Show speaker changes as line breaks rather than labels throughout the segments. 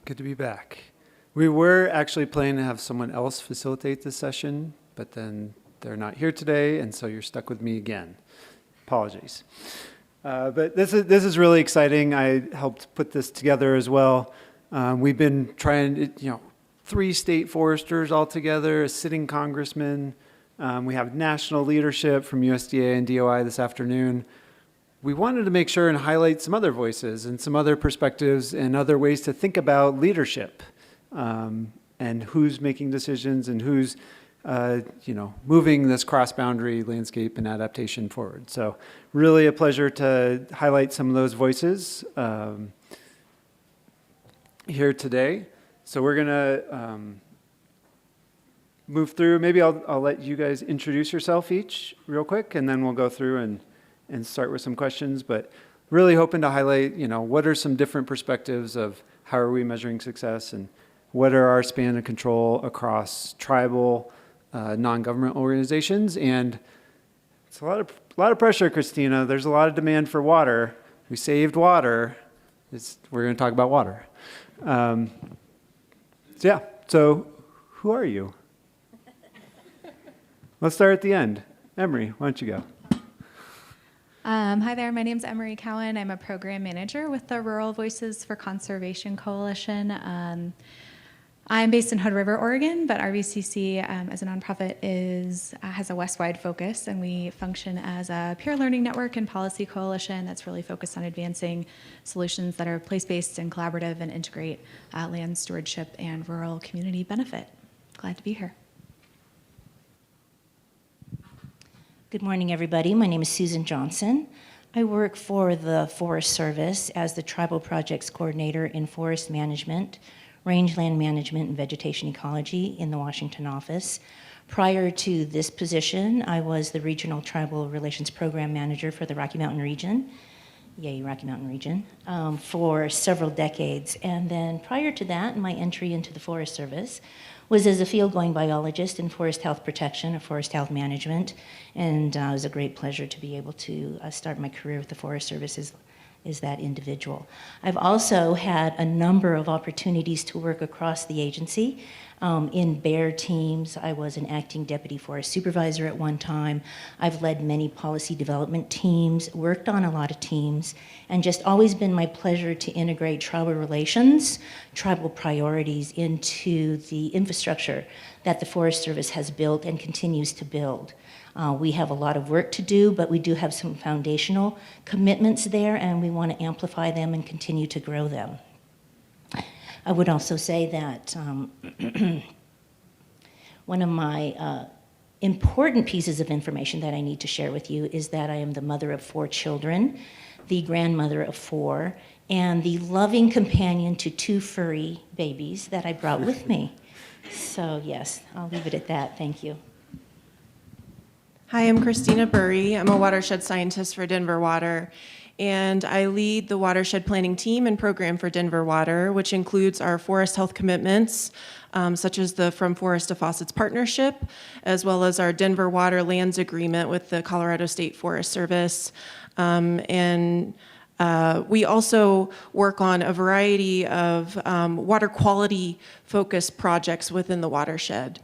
Good to be back. We were actually planning to have someone else facilitate this session, but then they're not here today, and so you're stuck with me again. Apologies. But this is really exciting. I helped put this together as well. We've been trying, 3 state foresters all together, a sitting congressman. We have national leadership from USDA and DOI this afternoon. We wanted to make sure and highlight some other voices and some other perspectives and other ways to think about leadership, and who's making decisions and who's moving this cross-boundary landscape and adaptation forward. So really a pleasure to highlight some of those voices here today. So we're gonna move through. Maybe I'll let you guys introduce yourself each real quick, and then we'll go through and start with some questions. But really hoping to highlight, what are some different perspectives of how are we measuring success, and what are our span of control across tribal, non-government organizations. And it's a lot of pressure, Christina. There's a lot of demand for water. We saved water. We're going to talk about water. So who are you? Let's start at the end. Emery, why don't you go?
Hi there, my name's Emery Cowan. I'm a program manager with the Rural Voices for Conservation Coalition. I'm based in Hood River, Oregon, but RVCC as a nonprofit has a West-wide focus, and we function as a peer learning network and policy coalition that's really focused on advancing solutions that are place-based and collaborative and integrate land stewardship and rural community benefit. Glad to be here.
Good morning, everybody. My name is Susan Johnson. I work for the Forest Service as the Tribal Projects Coordinator in Forest Management, Rangeland Management, and Vegetation Ecology in the Washington office. Prior to this position, I was the Regional Tribal Relations Program Manager for the Rocky Mountain region, yay, Rocky Mountain region, for several decades. And then prior to that, my entry into the Forest Service was as a field-going biologist in forest health protection or forest health management, and it was a great pleasure to be able to start my career with the Forest Service as that individual. I've also had a number of opportunities to work across the agency. In bear teams, I was an acting deputy forest supervisor at one time. I've led many policy development teams, worked on a lot of teams, and just always been my pleasure to integrate tribal relations, tribal priorities into the infrastructure that the Forest Service has built and continues to build. We have a lot of work to do, but we do have some foundational commitments there, and we want to amplify them and continue to grow them. I would also say that one of my important pieces of information that I need to share with you is that I am the mother of 4 children, the grandmother of 4, and the loving companion to 2 furry babies that I brought with me. So yes, I'll leave it at that. Thank you.
Hi, I'm Christina Burri. I'm a watershed scientist for Denver Water, and I lead the watershed planning team and program for Denver Water, which includes our forest health commitments, such as the From Forest to Faucets partnership, as well as our Denver Water lands agreement with the Colorado State Forest Service. We also work on a variety of water quality focused projects within the watershed.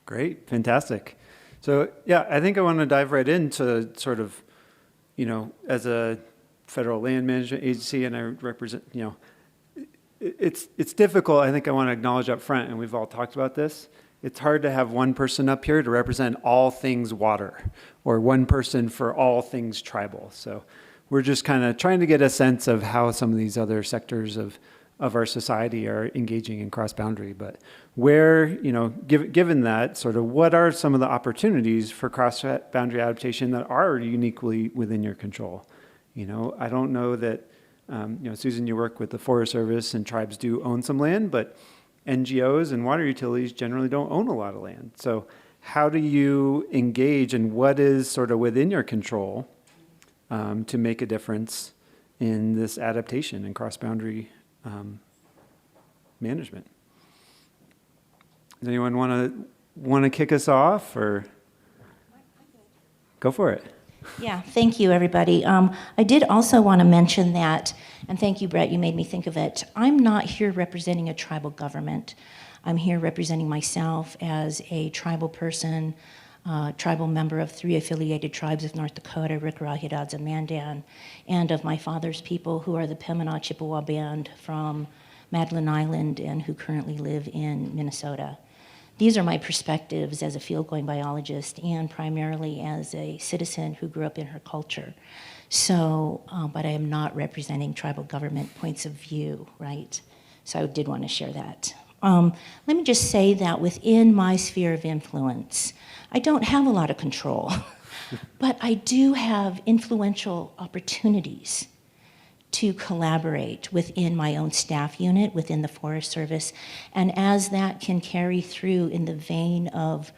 Great, fantastic. So yeah, I think I want to dive right into sort of, as a federal land management agency, and I represent, it's difficult. I think I want to acknowledge up front, and we've all talked about this. It's hard to have one person up here to represent all things water, or one person for all things tribal. So we're just kind of trying to get a sense of how some of these other sectors of our society are engaging in cross-boundary. But where, given that, sort of what are some of the opportunities for cross-boundary adaptation that are uniquely within your control? I don't know that, Susan, you work with the Forest Service, and tribes do own some land, but NGOs and water utilities generally don't own a lot of land. So how do you engage, and what is sort of within your control to make a difference in this adaptation and cross-boundary management? Does anyone want to kick us off, or go for it?
Yeah, thank you, everybody. I did also want to mention that, and thank you, Brett, you made me think of it. I'm not here representing a tribal government. I'm here representing myself as a tribal person, tribal member of 3 affiliated tribes of North Dakota, Rick-Ra-Hidadza, Mandan, and of my father's people, who are the Pemina Chippewa Band from Madeline Island and who currently live in Minnesota. These are my perspectives as a field-going biologist and primarily as a citizen who grew up in her culture. So, but I am not representing tribal government points of view, right? So I did want to share that. Let me just say that within my sphere of influence, I don't have a lot of control, but I do have influential opportunities to collaborate within my own staff unit, within the Forest Service, and as that can carry through in the vein of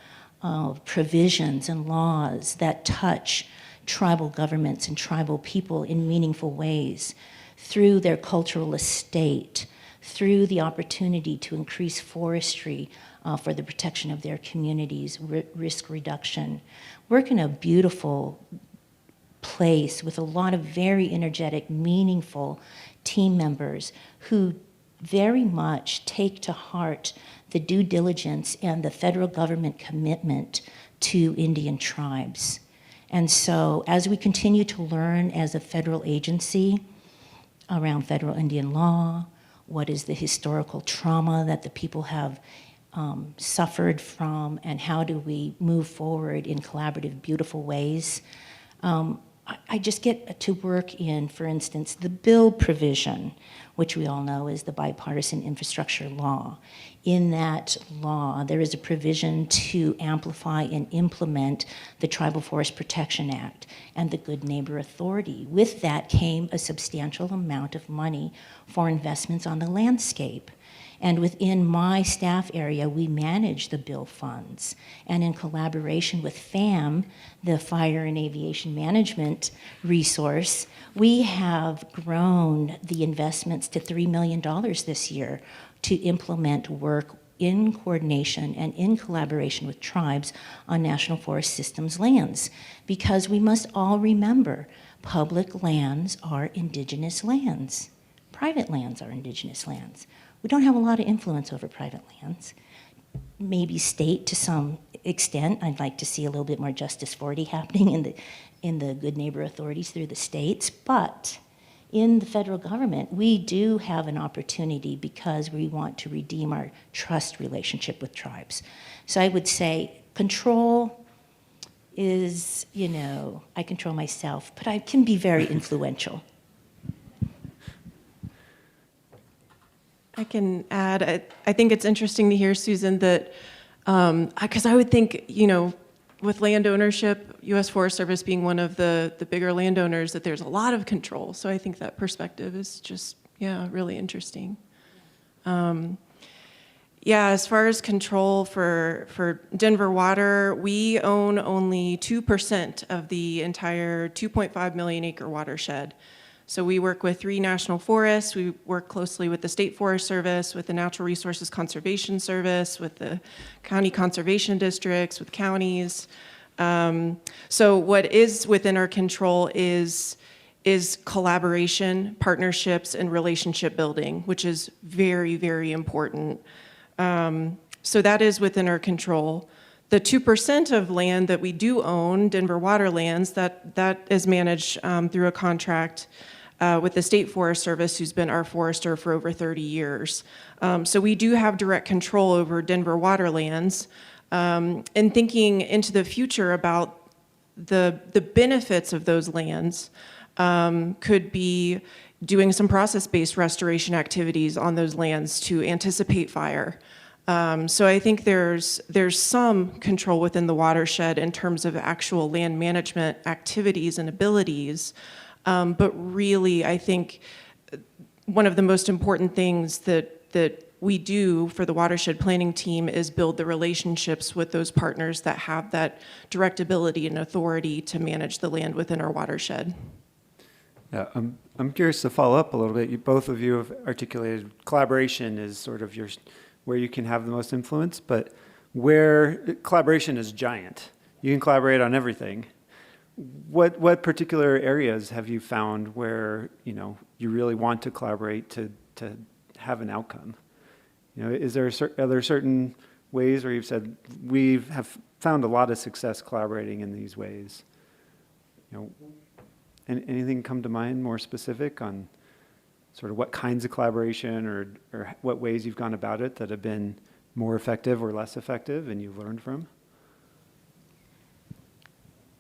provisions and laws that touch tribal governments and tribal people in meaningful ways, through their cultural estate, through the opportunity to increase forestry for the protection of their communities, risk reduction. Work in a beautiful place with a lot of very energetic, meaningful team members who very much take to heart the due diligence and the federal government commitment to Indian tribes. And so as we continue to learn as a federal agency around federal Indian law, what is the historical trauma that the people have suffered from, and how do we move forward in collaborative, beautiful ways, I just get to work in, for instance, the bill provision, which we all know is the bipartisan infrastructure law. In that law, there is a provision to amplify and implement the Tribal Forest Protection Act and the Good Neighbor Authority. With that came a substantial amount of money for investments on the landscape. And within my staff area, we manage the bill funds. And in collaboration with FAM, the Fire and Aviation Management resource, we have grown the investments to $3 million this year to implement work in coordination and in collaboration with tribes on National Forest Systems lands. Because we must all remember, public lands are indigenous lands. Private lands are indigenous lands. We don't have a lot of influence over private lands. Maybe state to some extent. I'd like to see a little bit more Justice 40 happening in the Good Neighbor Authorities through the states. But in the federal government, we do have an opportunity because we want to redeem our trust relationship with tribes. So I would say control is, I control myself, but I can be very influential.
I can add, I think it's interesting to hear, Susan, that, because I would think, with land ownership, U.S. Forest Service being one of the bigger landowners, that there's a lot of control. So I think that perspective is just, really interesting. As far as control for Denver Water, we own only 2% of the entire 2.5 million acre watershed. So we work with 3 national forests. We work closely with the State Forest Service, with the Natural Resources Conservation Service, with the county conservation districts, with counties. So what is within our control is collaboration, partnerships, and relationship building, which is very, very important. So that is within our control. The 2% of land that we do own, Denver Water Lands, that is managed through a contract with the State Forest Service, who's been our forester for over 30 years. So we do have direct control over Denver Water Lands. And thinking into the future about the benefits of those lands could be doing some process-based restoration activities on those lands to anticipate fire. So I think there's some control within the watershed in terms of actual land management activities and abilities. But really, I think one of the most important things that we do for the watershed planning team is build the relationships with those partners that have that direct ability and authority to manage the land within our watershed.
Yeah, I'm curious to follow up a little bit. Both of you have articulated collaboration is sort of where you can have the most influence, but where collaboration is giant. You can collaborate on everything. what particular areas have you found where, you really want to collaborate to have an outcome? Is there are there certain ways where you've said we have found a lot of success collaborating in these ways? Anything come to mind more specific on sort of what kinds of collaboration or what ways you've gone about it that have been more effective or less effective and you've learned from?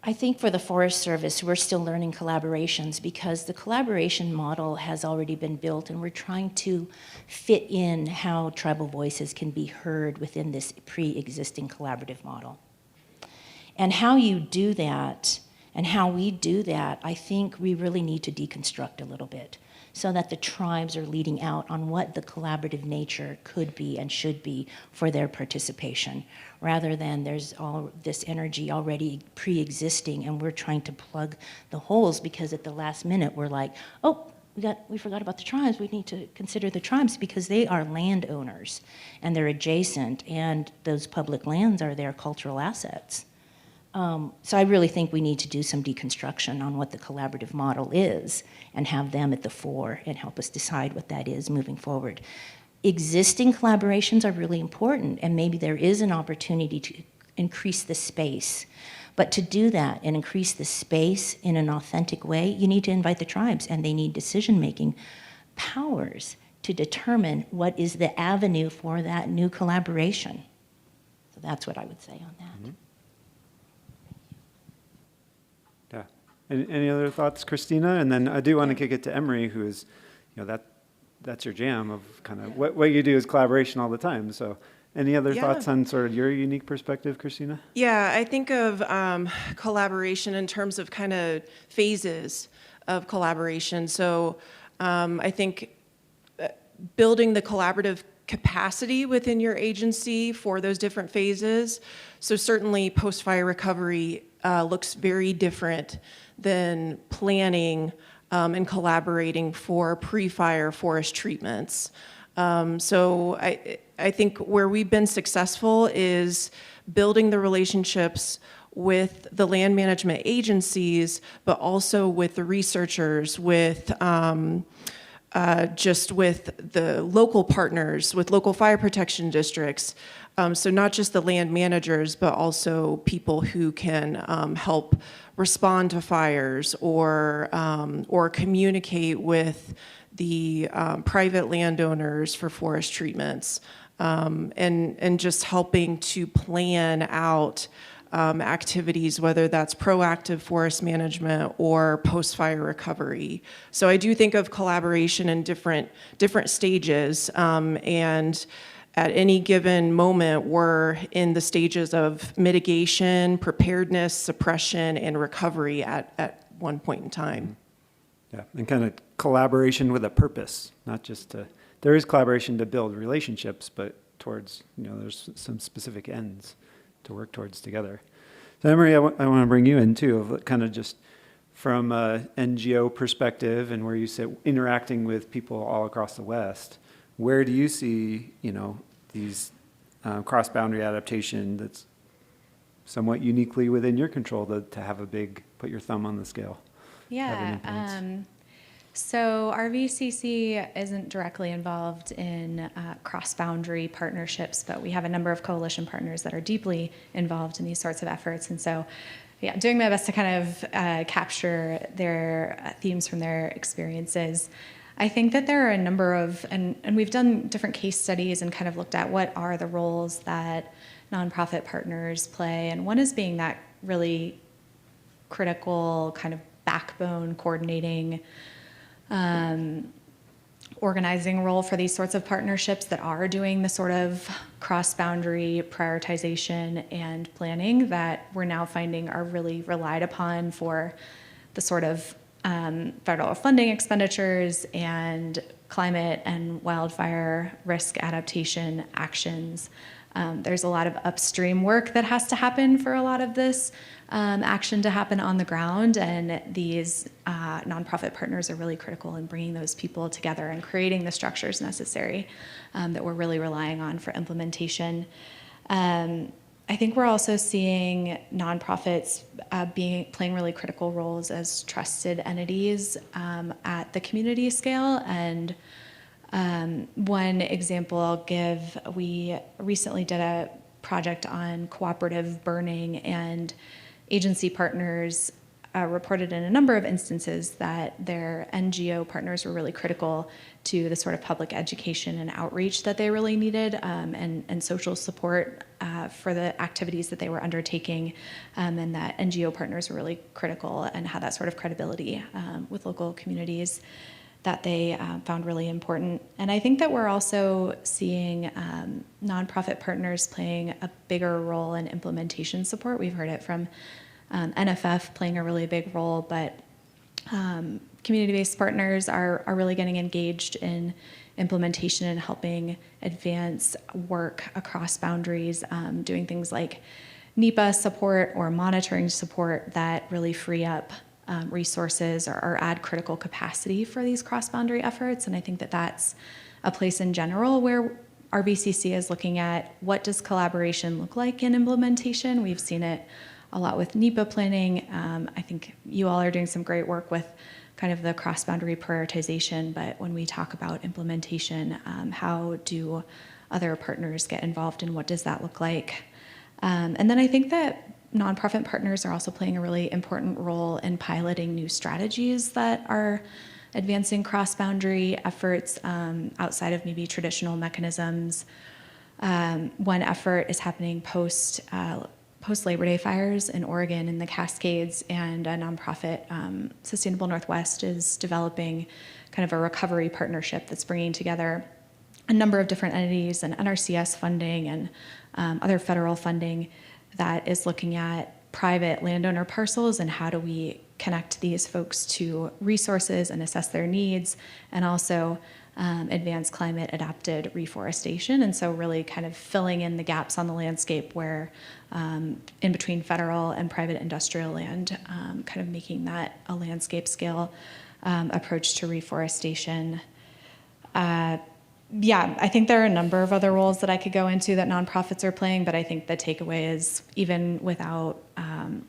I think for the Forest Service, we're still learning collaborations because the collaboration model has already been built, and we're trying to fit in how tribal voices can be heard within this pre-existing collaborative model. And how you do that, and how we do that, I think we really need to deconstruct a little bit so that the tribes are leading out on what the collaborative nature could be and should be for their participation, rather than there's all this energy already pre-existing and we're trying to plug the holes because at the last minute we're like, oh, we forgot about the tribes. We need to consider the tribes because they are landowners and they're adjacent, and those public lands are their cultural assets. So I really think we need to do some deconstruction on what the collaborative model is and have them at the fore and help us decide what that is moving forward. Existing collaborations are really important, and maybe there is an opportunity to increase the space. But to do that and increase the space in an authentic way, you need to invite the tribes, and they need decision-making powers to determine what is the avenue for that new collaboration. So that's what I would say on that.
Mm-hmm. Yeah. Any other thoughts, Christina? And then I do want to kick it to Emery, who is, that's your jam of kind of what you do is collaboration all the time. So any other thoughts on sort of your unique perspective, Christina?
Yeah, I think of collaboration in terms of kind of phases of collaboration. So I think building the collaborative capacity within your agency for those different phases. So certainly post-fire recovery looks very different than planning and collaborating for pre-fire forest treatments. So I think where we've been successful is building the relationships with the land management agencies, but also with the researchers, with just with the local partners, with local fire protection districts. So not just the land managers, but also people who can help respond to fires or communicate with the private landowners for forest treatments, and just helping to plan out activities, whether that's proactive forest management or post-fire recovery. So I do think of collaboration in different stages, and at any given moment, we're in the stages of mitigation, preparedness, suppression, and recovery at one point in time.
Yeah, and kind of collaboration with a purpose, not just there is collaboration to build relationships, but towards, there's some specific ends to work towards together. So Emery, I want to bring you in too, of kind of just from a NGO perspective and where you sit interacting with people all across the West. Where do you see, these cross-boundary adaptation that's somewhat uniquely within your control to have put your thumb on the scale?
Yeah. So our VCC isn't directly involved in cross-boundary partnerships, but we have a number of coalition partners that are deeply involved in these sorts of efforts. And so, doing my best to kind of capture their themes from their experiences. I think that there are a number of, and we've done different case studies and kind of looked at what are the roles that nonprofit partners play. And one is being that really critical kind of backbone coordinating organizing role for these sorts of partnerships that are doing the sort of cross-boundary prioritization and planning that we're now finding are really relied upon for the sort of federal funding expenditures and climate and wildfire risk adaptation actions. There's a lot of upstream work that has to happen for a lot of this action to happen on the ground, and these nonprofit partners are really critical in bringing those people together and creating the structures necessary that we're really relying on for implementation. I I think we're also seeing nonprofits playing really critical roles as trusted entities at the community scale. And one example I'll give, we recently did a project on cooperative burning, and agency partners reported in a number of instances that their NGO partners were really critical to the sort of public education and outreach that they really needed, and social support for the activities that they were undertaking, and that NGO partners were really critical and had that sort of credibility with local communities that they found really important. And I think that we're also seeing nonprofit partners playing a bigger role in implementation support. We've heard it from NFF playing a really big role, but community-based partners are really getting engaged in implementation and helping advance work across boundaries, doing things like NEPA support or monitoring support that really free up resources or add critical capacity for these cross-boundary efforts. And I think that that's a place in general where RVCC is looking at what does collaboration look like in implementation. We've seen it a lot with NEPA planning. I think you all are doing some great work with kind of the cross-boundary prioritization, but when we talk about implementation, how do other partners get involved and what does that look like? And then I think that nonprofit partners are also playing a really important role in piloting new strategies that are advancing cross-boundary efforts outside of maybe traditional mechanisms. One effort is happening post Labor Day fires in Oregon in the Cascades, and a nonprofit, Sustainable Northwest, is developing kind of a recovery partnership that's bringing together a number of different entities and NRCS funding and other federal funding that is looking at private landowner parcels and how do we connect these folks to resources and assess their needs, and also advance climate adapted reforestation. And so really kind of filling in the gaps on the landscape where in between federal and private industrial land, kind of making that a landscape scale approach to reforestation. Yeah, I think there are a number of other roles that I could go into that nonprofits are playing, but I think the takeaway is even without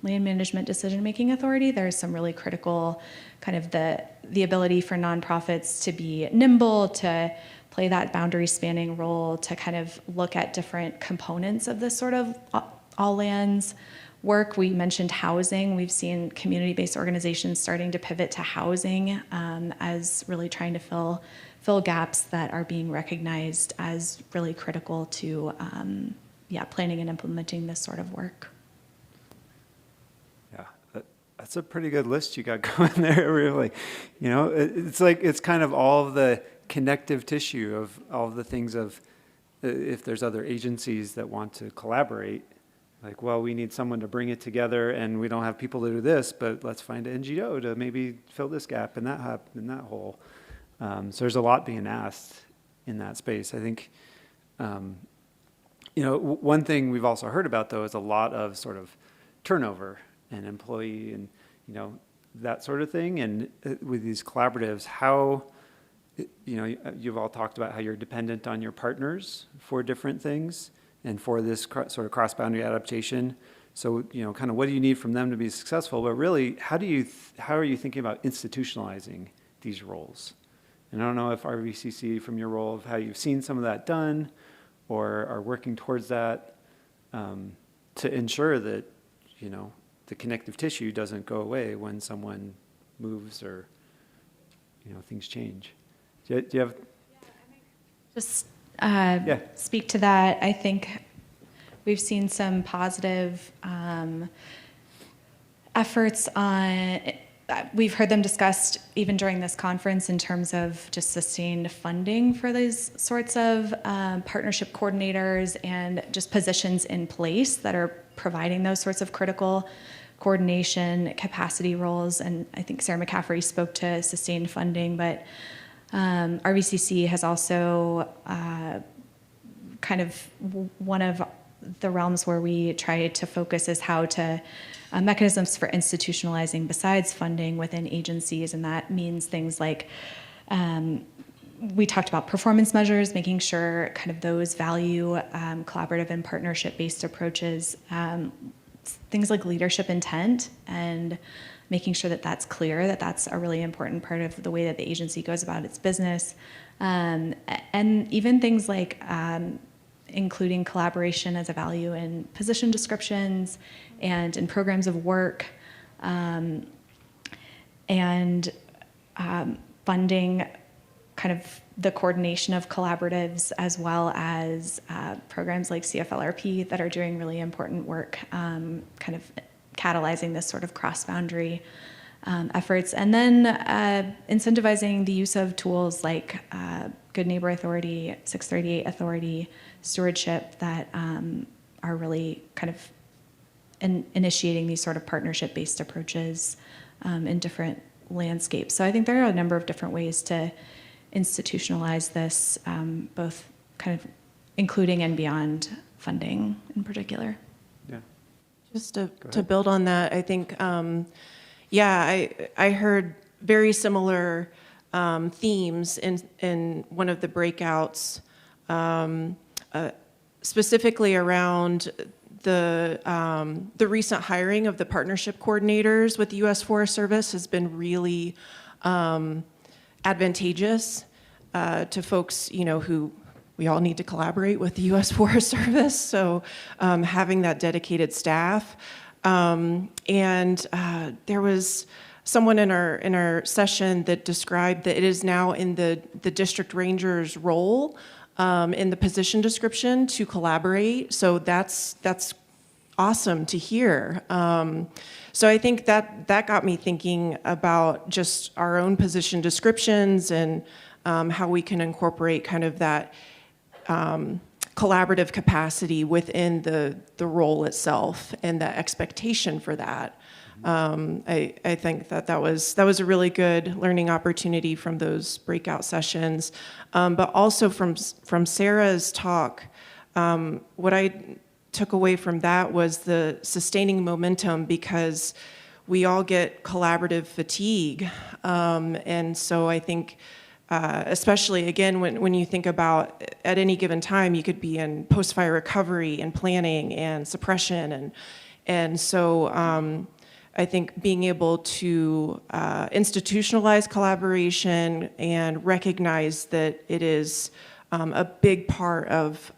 land management decision-making authority, there's some really critical kind of the ability for nonprofits to be nimble, to play that boundary spanning role, to kind of look at different components of this sort of all lands work. We mentioned housing. We've seen community-based organizations starting to pivot to housing as really trying to fill gaps that are being recognized as really critical to planning and implementing this sort of work.
Yeah, that's a pretty good list you got going there, really. You know, it's like, it's kind of all of the connective tissue of all of the things of, if there's other agencies that want to collaborate, like, well, we need someone to bring it together and we don't have people to do this, but let's find an NGO to maybe fill this gap in that hole. So there's a lot being asked in that space. I think, one thing we've also heard about, though, is a lot of sort of turnover and employee and, that sort of thing. And with these collaboratives, how, you've all talked about how you're dependent on your partners for different things and for this sort of cross-boundary adaptation. So, kind of what do you need from them to be successful? But really, how are you thinking about institutionalizing these roles? And I don't know if RVCC, from your role, of how you've seen some of that done or are working towards that to ensure that, the connective tissue doesn't go away when someone moves or, things change. Do you have?
Just speak to that. I think we've seen some positive efforts on. We've heard them discussed even during this conference in terms of just sustained funding for these sorts of partnership coordinators and just positions in place that are providing those sorts of critical coordination capacity roles. And I think Sarah McCaffrey spoke to sustained funding, but RVCC has also kind of one of the realms where we try to focus is how to mechanisms for institutionalizing besides funding within agencies, and that means things like we talked about performance measures, making sure kind of those value collaborative and partnership-based approaches, things like leadership intent, and making sure that that's clear, that that's a really important part of the way that the agency goes about its business. And even things like including collaboration as a value in position descriptions and in programs of work, and funding kind of the coordination of collaboratives, as well as programs like CFLRP that are doing really important work, kind of catalyzing this sort of cross-boundary efforts. And then incentivizing the use of tools like Good Neighbor Authority, 638 Authority, stewardship that are really kind of initiating these sort of partnership-based approaches in different landscapes. So I think there are a number of different ways to institutionalize this, both kind of including and beyond funding in particular.
Yeah.
Just to build on that, I think, I heard very similar themes in one of the breakouts, specifically around the recent hiring of the partnership coordinators with the U.S. Forest Service has been really advantageous to folks, who we all need to collaborate with the U.S. Forest Service. So having that dedicated staff, and there was someone in our session that described that it is now in the district ranger's role in the position description to collaborate. So that's awesome to hear. So I think that got me thinking about just our own position descriptions and how we can incorporate kind of that collaborative capacity within the role itself and the expectation for that. I think that was a really good learning opportunity from those breakout sessions, but also from Sarah's talk. What I took away from that was the sustaining momentum, because we all get collaborative fatigue, and so I think. Especially, again, when you think about at any given time, you could be in post-fire recovery and planning and suppression. And so I think being able to institutionalize collaboration and recognize that it is a big part of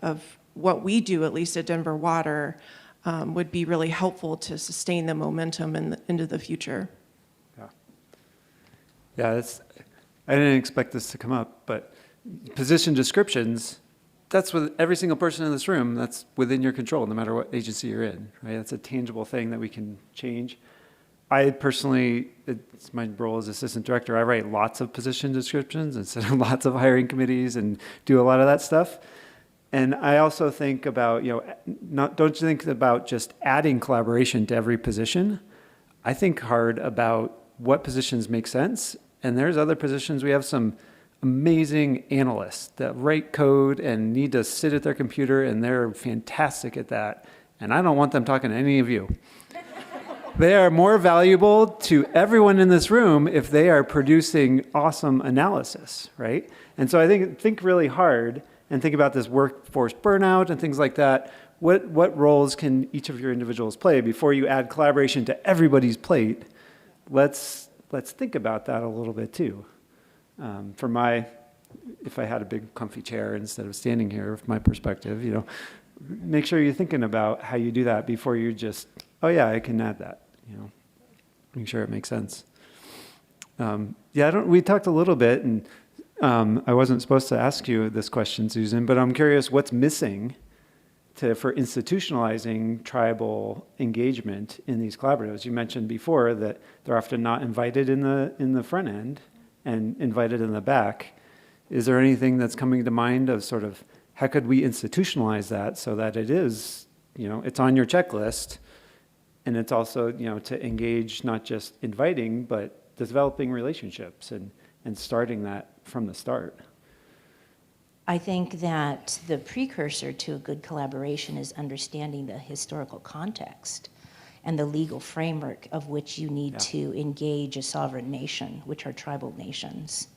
what we do, at least at Denver Water, would be really helpful to sustain the momentum into the future.
Yeah, I didn't expect this to come up, but position descriptions, that's with every single person in this room, that's within your control, no matter what agency you're in, right? That's a tangible thing that we can change. I personally, it's my role as assistant director, I write lots of position descriptions and sit on lots of hiring committees and do a lot of that stuff. And I also think about, don't you think about just adding collaboration to every position? I think hard about what positions make sense. And there's other positions, we have some amazing analysts that write code and need to sit at their computer, and they're fantastic at that. And I don't want them talking to any of you. They are more valuable to everyone in this room if they are producing awesome analysis, right? And so I think really hard and think about this workforce burnout and things like that. What roles can each of your individuals play before you add collaboration to everybody's plate? Let's think about that a little bit too. If I had a big comfy chair instead of standing here, from my perspective, make sure you're thinking about how you do that before you just, oh yeah, I can add that, make sure it makes sense. We talked a little bit, and I wasn't supposed to ask you this question, Susan, but I'm curious what's missing for institutionalizing tribal engagement in these collaboratives. You mentioned before that they're often not invited in the front end and invited in the back. Is there anything that's coming to mind of sort of how could we institutionalize that so that it is, it's on your checklist, and it's also, to engage not just inviting, but developing relationships and starting that from the start?
I think that the precursor to a good collaboration is understanding the historical context and the legal framework of which you need to engage a sovereign nation, which are tribal nations.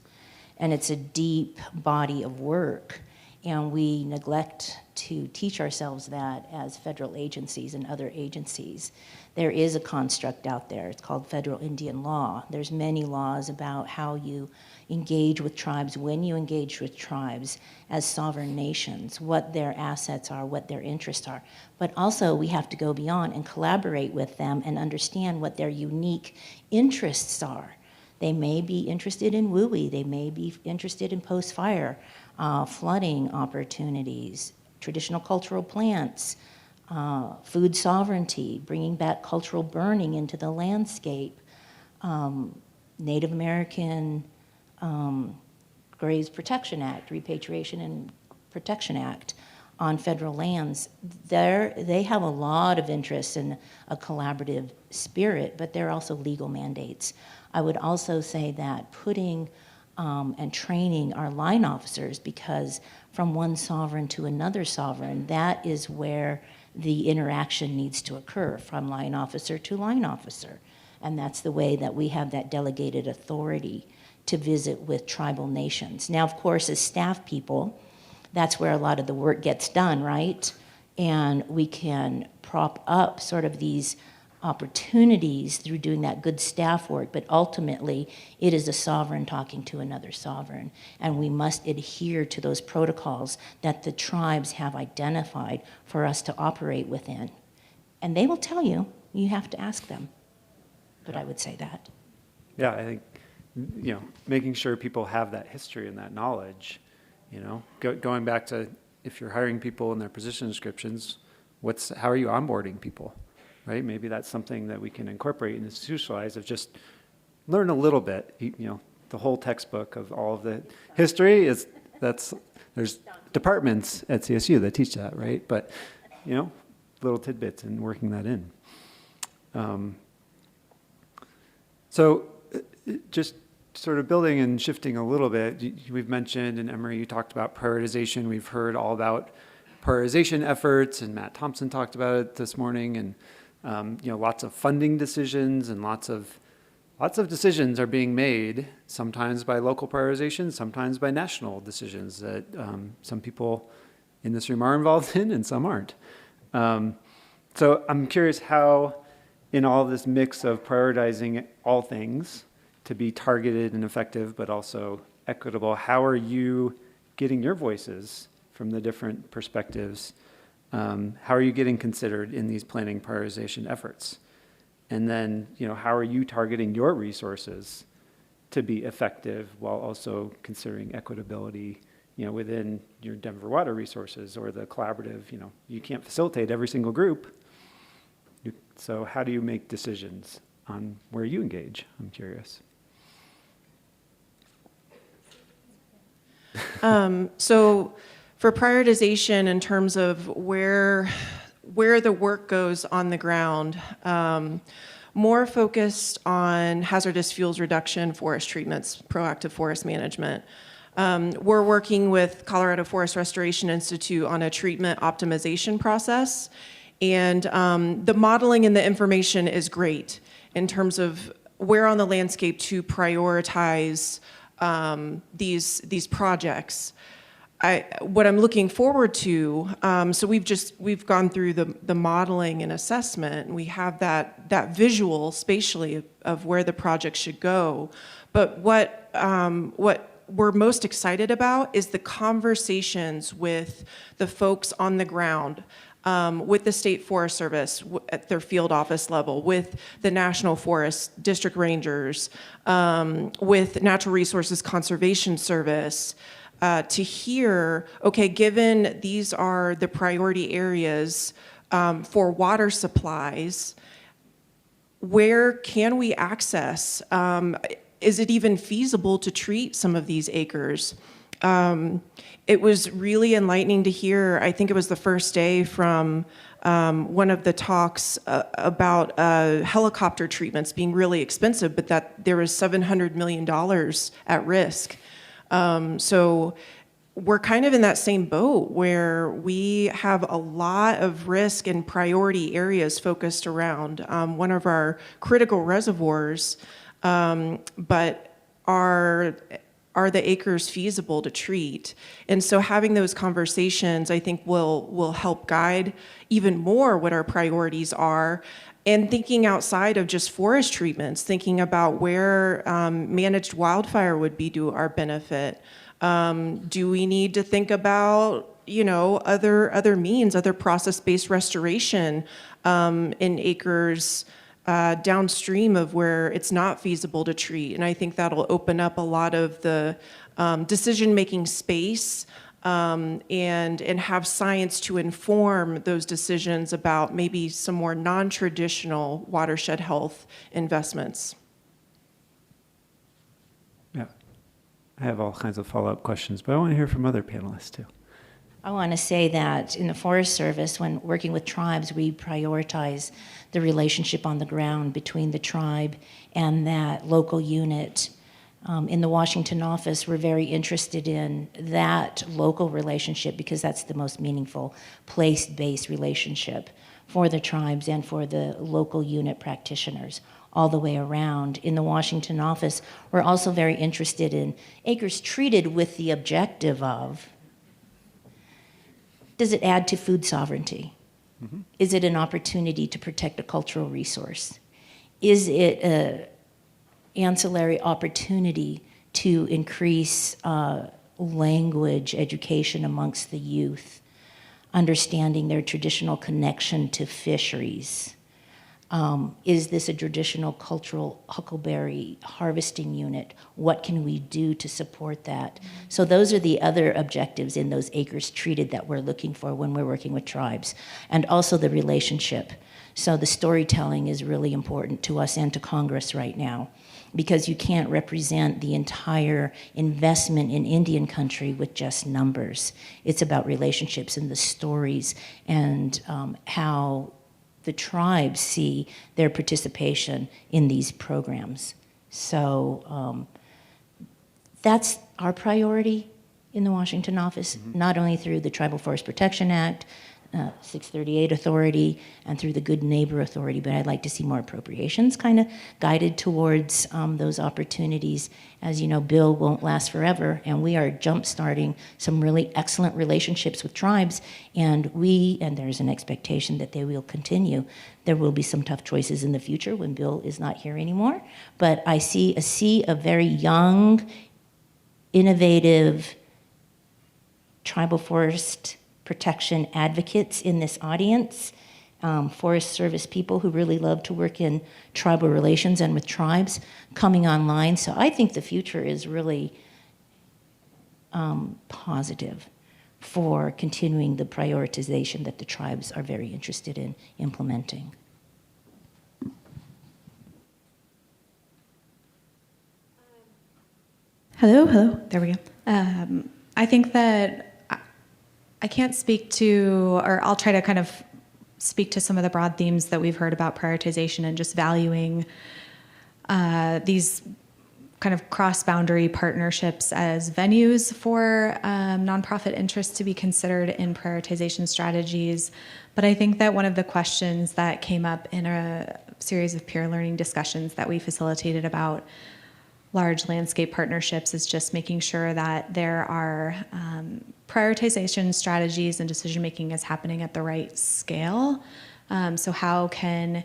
and it's a deep body of work, and we neglect to teach ourselves that as federal agencies and other agencies. There is a construct out there. It's called federal Indian law. There's many laws about how you engage with tribes, when you engage with tribes as sovereign nations, what their assets are, what their interests are. But also we have to go beyond and collaborate with them and understand what their unique interests are. They may be interested in WUI, they may be interested in post-fire, flooding opportunities, traditional cultural plants, food sovereignty, bringing back cultural burning into the landscape, Native American Graves Protection Act, Repatriation and Protection Act on federal lands. They have a lot of interest in a collaborative spirit, but they're also legal mandates. I would also say that putting and training our line officers, because from one sovereign to another sovereign, that is where the interaction needs to occur, from line officer to line officer. And that's the way that we have that delegated authority to visit with tribal nations. Now, of course, as staff people, that's where a lot of the work gets done, right? And we can prop up sort of these opportunities through doing that good staff work, but ultimately it is a sovereign talking to another sovereign, and we must adhere to those protocols that the tribes have identified for us to operate within. And they will tell you, you have to ask them, but I would say that.
Yeah, I think, making sure people have that history and that knowledge, going back to, if you're hiring people in their position descriptions, how are you onboarding people? Right? Maybe that's something that we can incorporate and institutionalize, of just learn a little bit. The whole textbook of all of the history there's departments at CSU that teach that, right? But, little tidbits and working that in. So just sort of building and shifting a little bit, we've mentioned, and Emery, you talked about prioritization. We've heard all about prioritization efforts, and Matt Thompson talked about it this morning, and lots of funding decisions and lots of decisions are being made, sometimes by local prioritization, sometimes by national decisions that some people in this room are involved in and some aren't. So I'm curious how, in all this mix of prioritizing all things to be targeted and effective, but also equitable, how are you getting your voices from the different perspectives? How are you getting considered in these planning prioritization efforts? And then, how are you targeting your resources to be effective while also considering equitability, within your Denver water resources or the collaborative? You can't facilitate every single group. So how do you make decisions on where you engage? I'm curious.
So for prioritization, in terms of where the work goes on the ground, more focused on hazardous fuels reduction, forest treatments, proactive forest management. We're working with Colorado Forest Restoration Institute on a treatment optimization process, and the modeling and the information is great in terms of where on the landscape to prioritize these projects. What I'm looking forward to, so we've gone through the modeling and assessment, and we have that visual spatially of where the project should go. But what we're most excited about is the conversations with the folks on the ground, with the State Forest Service at their field office level, with the National Forest District Rangers, with Natural Resources Conservation Service, to hear, okay, given these are the priority areas for water supplies, where can we access? Is it even feasible to treat some of these acres? It was really enlightening to hear, I think it was the first day from one of the talks about helicopter treatments being really expensive, but that there was $700 million at risk. So we're kind of in that same boat where we have a lot of risk and priority areas focused around one of our critical reservoirs, but our are the acres feasible to treat? And so having those conversations, I think, will help guide even more what our priorities are. And thinking outside of just forest treatments, thinking about where managed wildfire would be to our benefit. Do we need to think about, other means, other process-based restoration in acres downstream of where it's not feasible to treat? And I think that'll open up a lot of the decision-making space and have science to inform those decisions about maybe some more non-traditional watershed health investments.
Yeah, I have all kinds of follow-up questions, but I want to hear from other panelists too.
I want to say that in the Forest Service, when working with tribes, we prioritize the relationship on the ground between the tribe and that local unit. In the Washington office, we're very interested in that local relationship because that's the most meaningful place-based relationship for the tribes and for the local unit practitioners all the way around. In the Washington office, we're also very interested in acres treated with the objective of, does it add to food sovereignty? Mm-hmm. Is it an opportunity to protect a cultural resource? Is it an ancillary opportunity to increase language education amongst the youth, understanding their traditional connection to fisheries? Is this a traditional cultural huckleberry harvesting unit? What can we do to support that? Mm-hmm. So those are the other objectives in those acres treated that we're looking for when we're working with tribes. And also the relationship. So the storytelling is really important to us and to Congress right now, because you can't represent the entire investment in Indian country with just numbers. It's about relationships and the stories and how the tribes see their participation in these programs. So that's our priority in the Washington office, mm-hmm. not only through the Tribal Forest Protection Act, 638 Authority, and through the Good Neighbor Authority, but I'd like to see more appropriations kind of guided towards those opportunities. As you know, Bill won't last forever, and we are jump-starting some really excellent relationships with tribes, and there's an expectation that they will continue. There will be some tough choices in the future when Bill is not here anymore, but I see a sea of very young, innovative tribal forest protection advocates in this audience, Forest Service people who really love to work in tribal relations and with tribes coming online. So I think the future is really positive for continuing the prioritization that the tribes are very interested in implementing.
Hello, there we go. I think that I can't speak to, or I'll try to kind of speak to some of the broad themes that we've heard about prioritization and just valuing these kind of cross-boundary partnerships as venues for nonprofit interests to be considered in prioritization strategies. But I think that one of the questions that came up in a series of peer learning discussions that we facilitated about large landscape partnerships is just making sure that there are prioritization strategies and decision making is happening at the right scale. So how can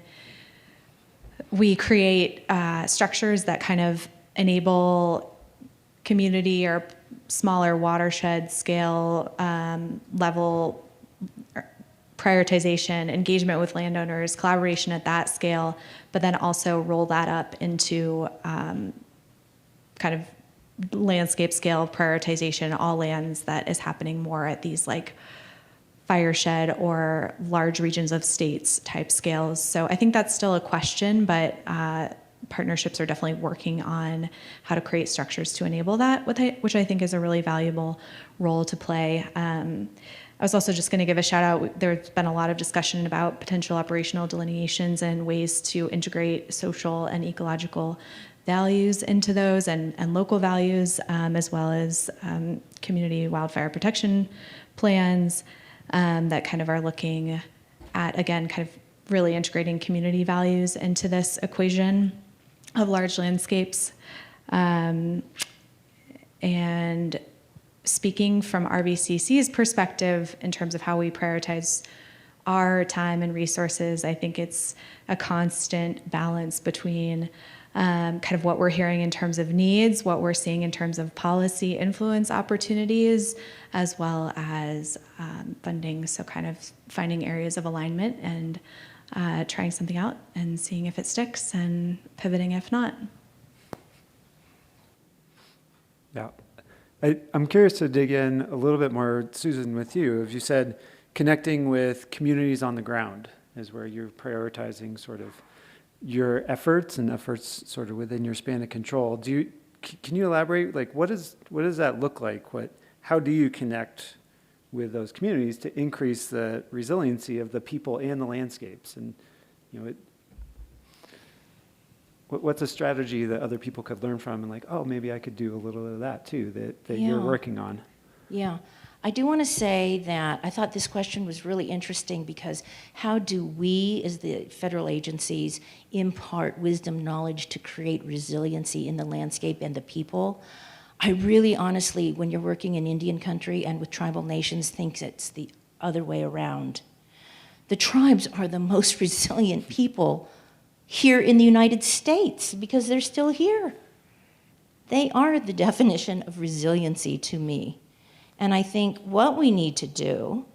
we create structures that kind of enable community or smaller watershed scale level prioritization, engagement with landowners, collaboration at that scale, but then also roll that up into kind of landscape scale prioritization, all lands that is happening more at these like fireshed or large regions of states type scales. So I think that's still a question, but partnerships are definitely working on how to create structures to enable that, which I think is a really valuable role to play. I was also just going to give a shout out. There's been a lot of discussion about potential operational delineations and ways to integrate social and ecological values into those and local values, as well as community wildfire protection plans that kind of are looking at, again, kind of really integrating community values into this equation of large landscapes. And speaking from RBCC's perspective in terms of how we prioritize our time and resources, I think it's a constant balance between kind of what we're hearing in terms of needs, what we're seeing in terms of policy influence opportunities, as well as funding. So kind of finding areas of alignment and trying something out and seeing if it sticks and pivoting if not.
Yeah. I'm curious to dig in a little bit more, Susan, with you. As you said, connecting with communities on the ground is where you're prioritizing sort of your efforts and efforts sort of within your span of control. Can you elaborate? Like, what does that look like? How do you connect with those communities to increase the resiliency of the people and the landscapes? And what's a strategy that other people could learn from and like, oh, maybe I could do a little of that too that you're working on?
Yeah. I do want to say that I thought this question was really interesting because how do we, as the federal agencies, impart wisdom, knowledge to create resiliency in the landscape and the people? I really honestly, when you're working in Indian country and with tribal nations, think it's the other way around. The tribes are the most resilient people here in the United States because they're still here. They are the definition of resiliency to me. And I think what we need to do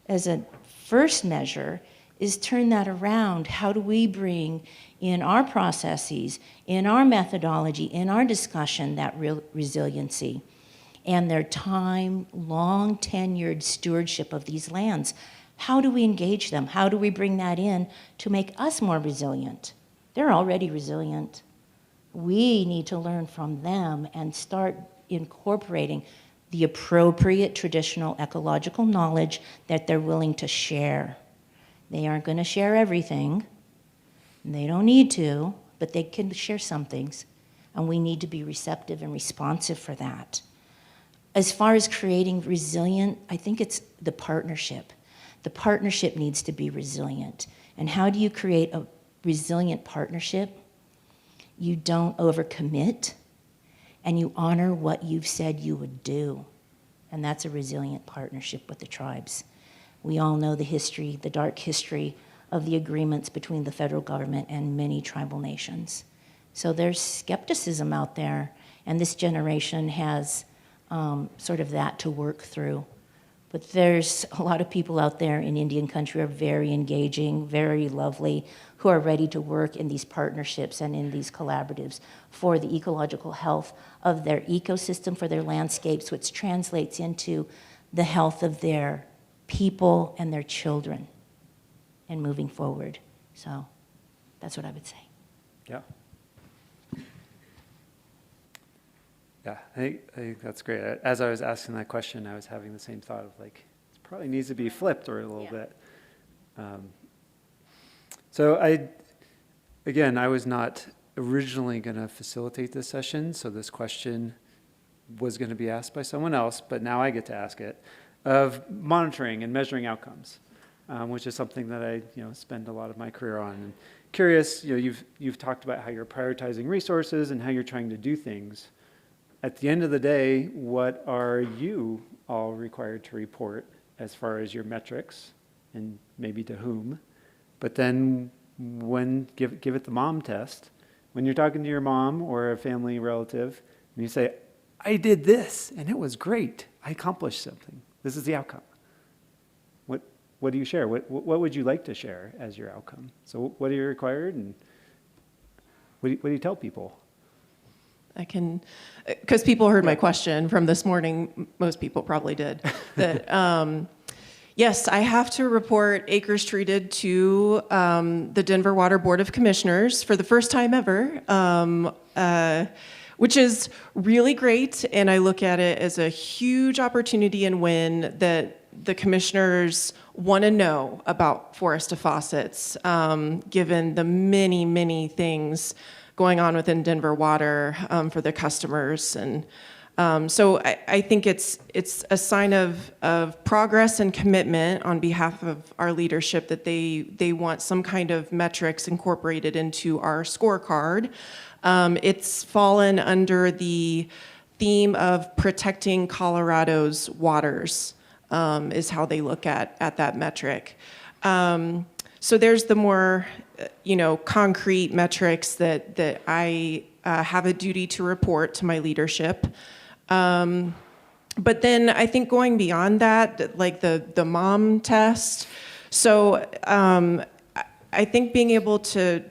as a first measure is turn that around. How do we bring in our processes, in our methodology, in our discussion, that real resiliency and their time, long tenured stewardship of these lands? How do we engage them? How do we bring that in to make us more resilient? They're already resilient. We need to learn from them and start incorporating the appropriate traditional ecological knowledge that they're willing to share. They aren't going to share everything. They don't need to, but they can share some things. And we need to be receptive and responsive for that. As far as creating resilient, I think it's the partnership. The partnership needs to be resilient. And how do you create a resilient partnership? You don't overcommit, and you honor what you've said you would do. And that's a resilient partnership with the tribes. We all know the history, the dark history of the agreements between the federal government and many tribal nations. So there's skepticism out there, and this generation has sort of that to work through. But there's a lot of people out there in Indian country who are very engaging, very lovely, who are ready to work in these partnerships and in these collaboratives for the ecological health of their ecosystem, for their landscapes, which translates into the health of their people and their children and moving forward. So that's what I would say.
Yeah. Yeah, I think that's great. As I was asking that question, I was having the same thought of like, it probably needs to be flipped or a little bit. So I was not originally going to facilitate this session, so this question was going to be asked by someone else, but now I get to ask it, of monitoring and measuring outcomes, which is something that I spend a lot of my career on. And curious, you've talked about how you're prioritizing resources and how you're trying to do things. At the end of the day, what are you all required to report as far as your metrics and maybe to whom? But then give it the mom test. When you're talking to your mom or a family relative and you say, I did this and it was great. I accomplished something. This is the outcome. What do you share? What would you like to share as your outcome? So what are you required and what do you tell people?
I can, because people heard my question from this morning, most people probably did, that yes, I have to report acres treated to the Denver Water Board of Commissioners for the first time ever, which is really great, and I look at it as a huge opportunity and win that the commissioners want to know about forest deposits, given the many, many things going on within Denver Water for their customers. And so I think it's a sign of progress and commitment on behalf of our leadership that they want some kind of metrics incorporated into our scorecard. It's fallen under the theme of protecting Colorado's waters is how they look at that metric. So there's the more, concrete metrics that I have a duty to report to my leadership. But then I think going beyond that, like the mom test. So I think being able to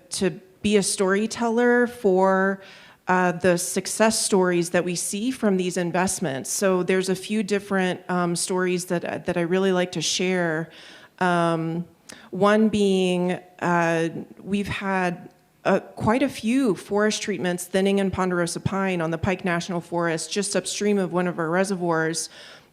be a storyteller for the success stories that we see from these investments. So there's a few different stories that I really like to share. One being we've had quite a few forest treatments, thinning and ponderosa pine on the Pike National Forest just upstream of one of our reservoirs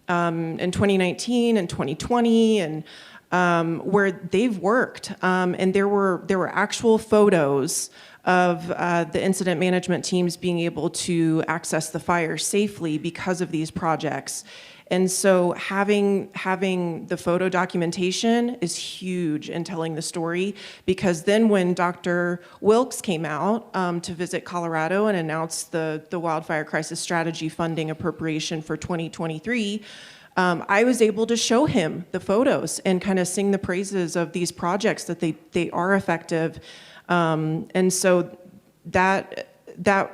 in 2019 and 2020, and where they've worked. And there were actual photos of the incident management teams being able to access the fire safely because of these projects. And so having the photo documentation is huge in telling the story, because then when Dr. Wilkes came out to visit Colorado and announced the wildfire crisis strategy funding appropriation for 2023, I was able to show him the photos and kind of sing the praises of these projects, that they are effective. And so that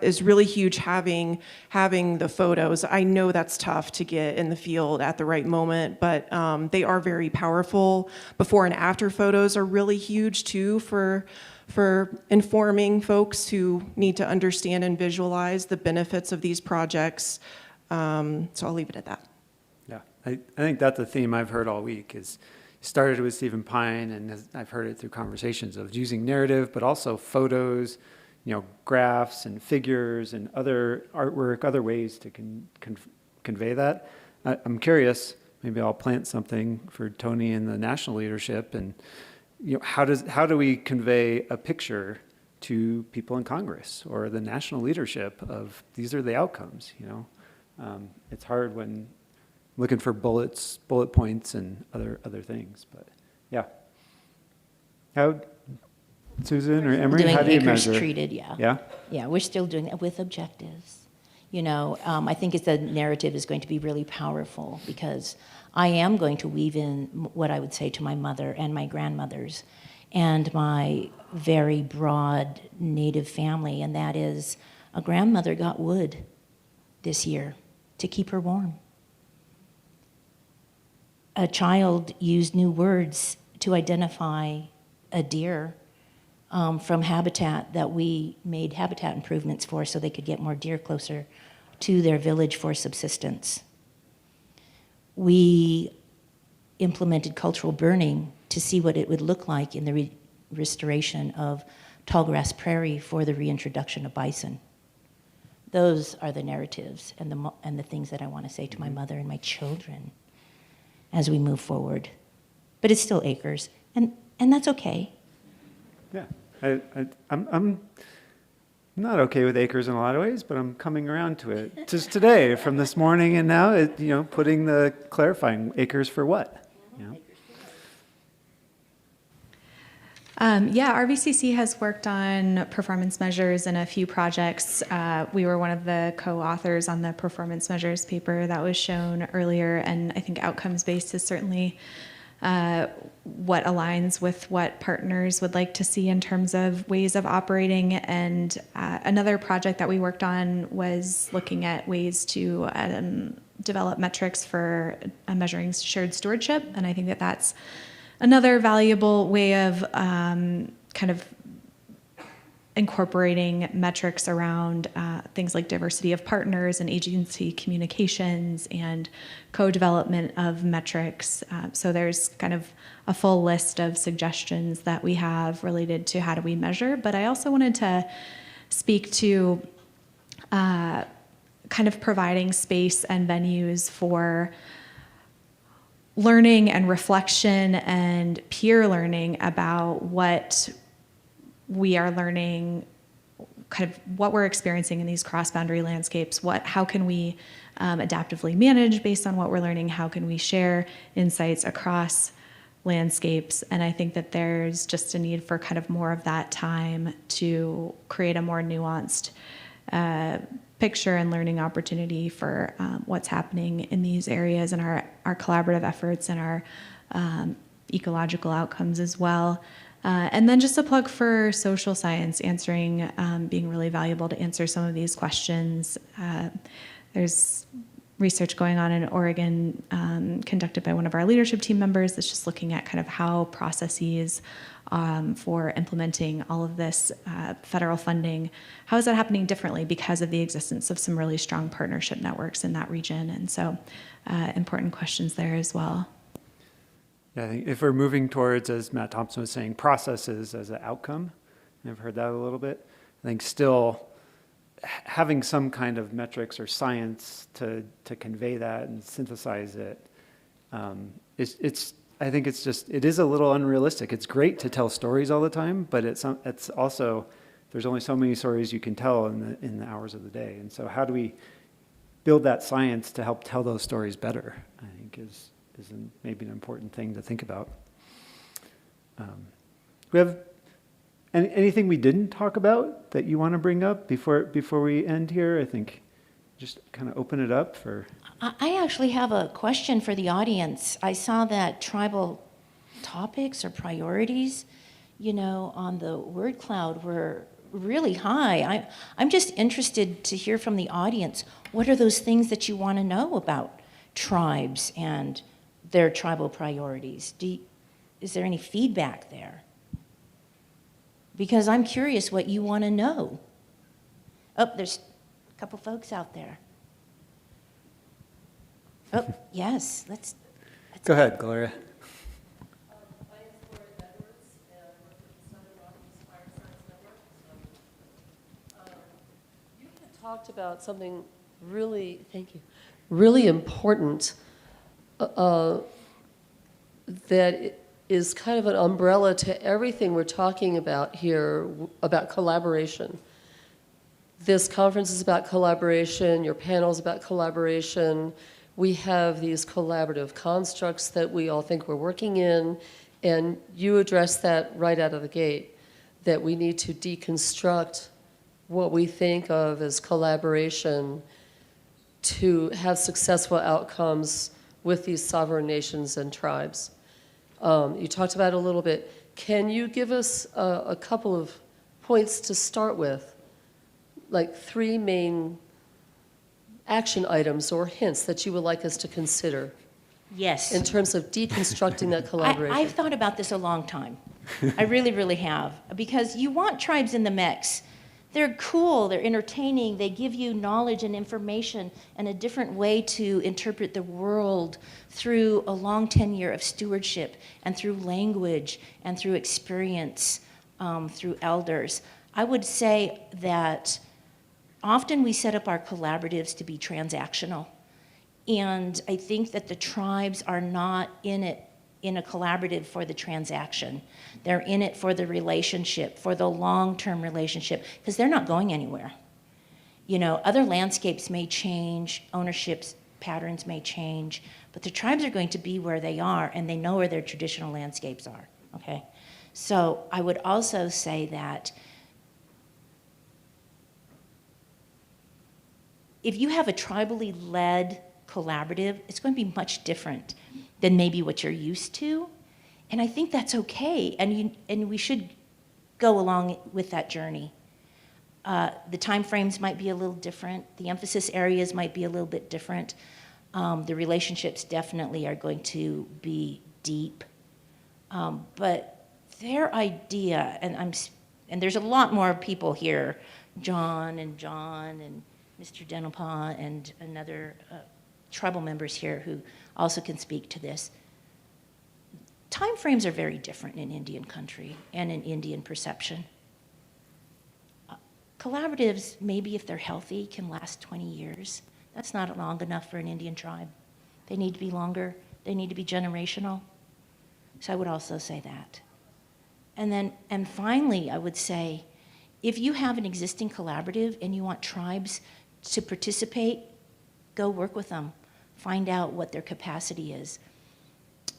is really huge, having the photos. I know that's tough to get in the field at the right moment, but they are very powerful. Before and after photos are really huge too for informing folks who need to understand and visualize the benefits of these projects. So I'll leave it at that.
Yeah, I think that's a theme I've heard all week. Is started with Stephen Pine, and I've heard it through conversations of using narrative, but also photos, graphs and figures and other artwork, other ways to convey that. I'm curious, maybe I'll plant something for Tony and the national leadership, and how do we convey a picture to people in Congress or the national leadership of these are the outcomes? It's hard when looking for bullet points and other things, but yeah. How, Susan or Emery,
Doing
how do you
acres
measure?
treated, yeah.
Yeah?
Yeah, we're still doing that with objectives. I think the narrative is going to be really powerful, because I am going to weave in what I would say to my mother and my grandmothers and my very broad Native family, and that is a grandmother got wood this year to keep her warm. A child used new words to identify a deer from habitat that we made habitat improvements for, so they could get more deer closer to their village for subsistence. We implemented cultural burning to see what it would look like in the restoration of tallgrass prairie for the reintroduction of bison. Those are the narratives and the things that I want to say to my mother and my children as we move forward. But it's still acres, and that's okay.
Yeah. I'm not okay with acres in a lot of ways, but I'm coming around to it. Just today, from this morning and now, putting the clarifying acres for what?
RVCC has worked on performance measures in a few projects. We were one of the co-authors on the performance measures paper that was shown earlier, and I think outcomes-based is certainly what aligns with what partners would like to see in terms of ways of operating. And another project that we worked on was looking at ways to develop metrics for measuring shared stewardship, and I think that that's another valuable way of kind of incorporating metrics around things like diversity of partners and agency communications and co-development of metrics. So there's kind of a full list of suggestions that we have related to how do we measure. But I also wanted to speak to kind of providing space and venues for learning and reflection and peer learning about what we are learning, kind of what we're experiencing in these cross-boundary landscapes. How can we adaptively manage based on what we're learning? How can we share insights across landscapes? And I think that there's just a need for kind of more of that time to create a more nuanced picture and learning opportunity for what's happening in these areas and our collaborative efforts and our ecological outcomes as well. And then just a plug for social science, answering, being really valuable to answer some of these questions. There's research going on in Oregon conducted by one of our leadership team members that's just looking at kind of how processes for implementing all of this federal funding, how is that happening differently because of the existence of some really strong partnership networks in that region. And so important questions there as well.
Yeah, I think if we're moving towards, as Matt Thompson was saying, processes as an outcome, and I've heard that a little bit, I think still having some kind of metrics or science to convey that and synthesize it, I think it is a little unrealistic. It's great to tell stories all the time, but it's also, there's only so many stories you can tell in the hours of the day. And so how do we build that science to help tell those stories better, I think is maybe an important thing to think about. We have anything we didn't talk about that you want to bring up before we end here? I think just kind of open it up for...
I actually have a question for the audience. I saw that tribal topics or priorities, on the word cloud were really high. I'm just interested to hear from the audience. What are those things that you want to know about tribes and their tribal priorities? Is there any feedback there? Because I'm curious what you want to know. Oh, there's a couple folks out there. Oh, yes, let's
Go ahead, Gloria.
You had talked about something really important that is kind of an umbrella to everything we're talking about here about collaboration. This conference is about collaboration, your panel is about collaboration. We have these collaborative constructs that we all think we're working in, and you address that right out of the gate, that we need to deconstruct what we think of as collaboration to have successful outcomes with these sovereign nations and tribes. You talked about it a little bit. Can you give us a couple of points to start with, like 3 main action items or hints that you would like us to consider?
Yes.
In terms of deconstructing that collaboration.
I've thought about this a long time. I really, really have. Because you want tribes in the mix. They're cool, they're entertaining, they give you knowledge and information and a different way to interpret the world through a long tenure of stewardship and through language and through experience, through elders. I would say that often we set up our collaboratives to be transactional. And I think that the tribes are not in a collaborative for the transaction. They're in it for the relationship, for the long-term relationship, because they're not going anywhere. Other landscapes may change, ownership patterns may change, but the tribes are going to be where they are, and they know where their traditional landscapes are, okay? So I would also say that if you have a tribally led collaborative, it's going to be much different than maybe what you're used to. And I think that's okay, and we should go along with that journey. The time frames might be a little different. The emphasis areas might be a little bit different. The relationships definitely are going to be deep. But their idea, and there's a lot more people here, John and Mr. Denopah and another tribal members here who also can speak to this. Time frames are very different in Indian country and in Indian perception. Collaboratives, maybe if they're healthy, can last 20 years. That's not long enough for an Indian tribe. They need to be longer. They need to be generational. So I would also say that. And finally, I would say, if you have an existing collaborative and you want tribes to participate, go work with them. Find out what their capacity is.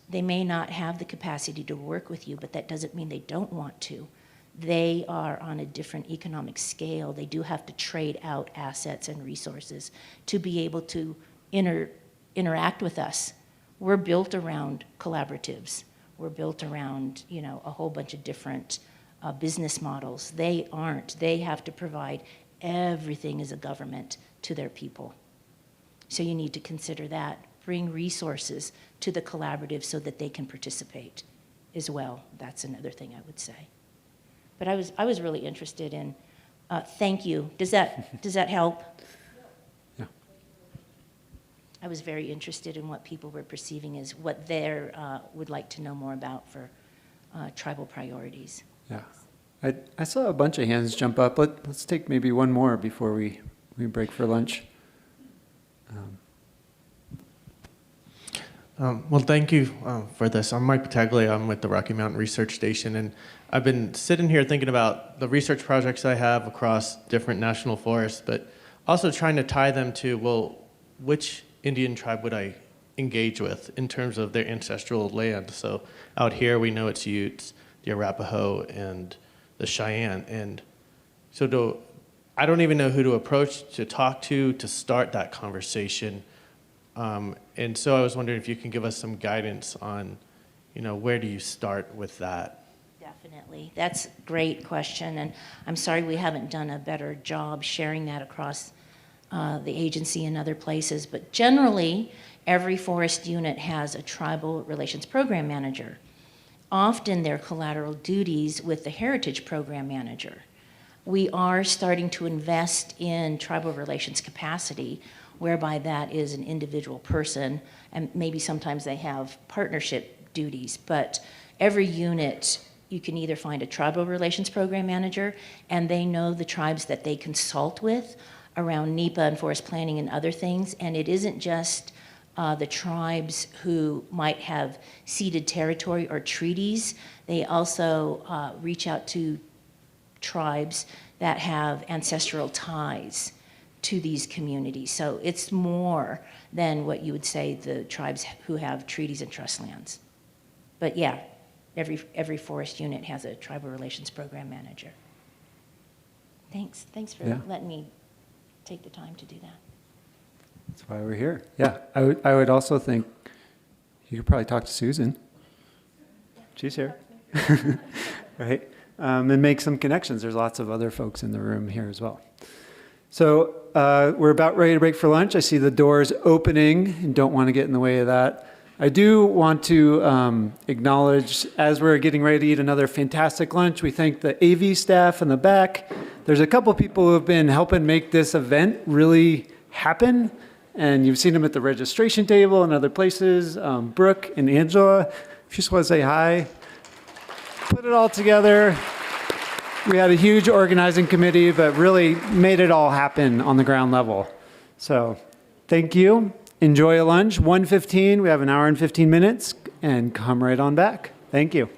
They may not have the capacity to work with you, but that doesn't mean they don't want to. they are on a different economic scale. They do have to trade out assets and resources to be able to interact with us. We're built around collaboratives. We're built around, a whole bunch of different business models. They aren't. They have to provide everything as a government to their people. So you need to consider that. Bring resources to the collaborative so that they can participate as well. That's another thing I would say. But I was really interested in, thank you. Does that help?
Yeah.
I was very interested in what people were perceiving as what they would like to know more about for tribal priorities.
Yeah. I saw a bunch of hands jump up. Let's take maybe one more before we break for lunch.
Well, thank you for this. I'm Mike Pataglia. I'm with the Rocky Mountain Research Station, and I've been sitting here thinking about the research projects I have across different national forests, but also trying to tie them to, well, which Indian tribe would I engage with in terms of their ancestral land? So out here, we know it's Utes, the Arapaho, and the Cheyenne. And so I don't even know who to approach, to talk to start that conversation. And so I was wondering if you can give us some guidance on, where do you start with that?
Definitely. That's a great question. And I'm sorry we haven't done a better job sharing that across the agency and other places. But generally, every forest unit has a tribal relations program manager. Often they're collateral duties with the heritage program manager. We are starting to invest in tribal relations capacity, whereby that is an individual person, and maybe sometimes they have partnership duties, but every unit, you can either find a tribal relations program manager, and they know the tribes that they consult with around NEPA and forest planning and other things, and it isn't just the tribes who might have ceded territory or treaties. They also reach out to tribes that have ancestral ties to these communities. So it's more than what you would say the tribes who have treaties and trust lands. But yeah, every forest unit has a tribal relations program manager. Thanks for letting me take the time to do that.
That's why we're here. Yeah, I would also think you could probably talk to Susan. She's here. Right? And make some connections. There's lots of other folks in the room here as well. So we're about ready to break for lunch. I see the doors opening and don't want to get in the way of that. I do want to acknowledge, as we're getting ready to eat another fantastic lunch, we thank the AV staff in the back. There's a couple people who have been helping make this event really happen. And you've seen them at the registration table and other places. Brooke and Angela, if you just want to say hi. Put it all together. We had a huge organizing committee, but really made it all happen on the ground level. So thank you. Enjoy a lunch. 1:15, we have an hour and 15 minutes, and come right on back. Thank you.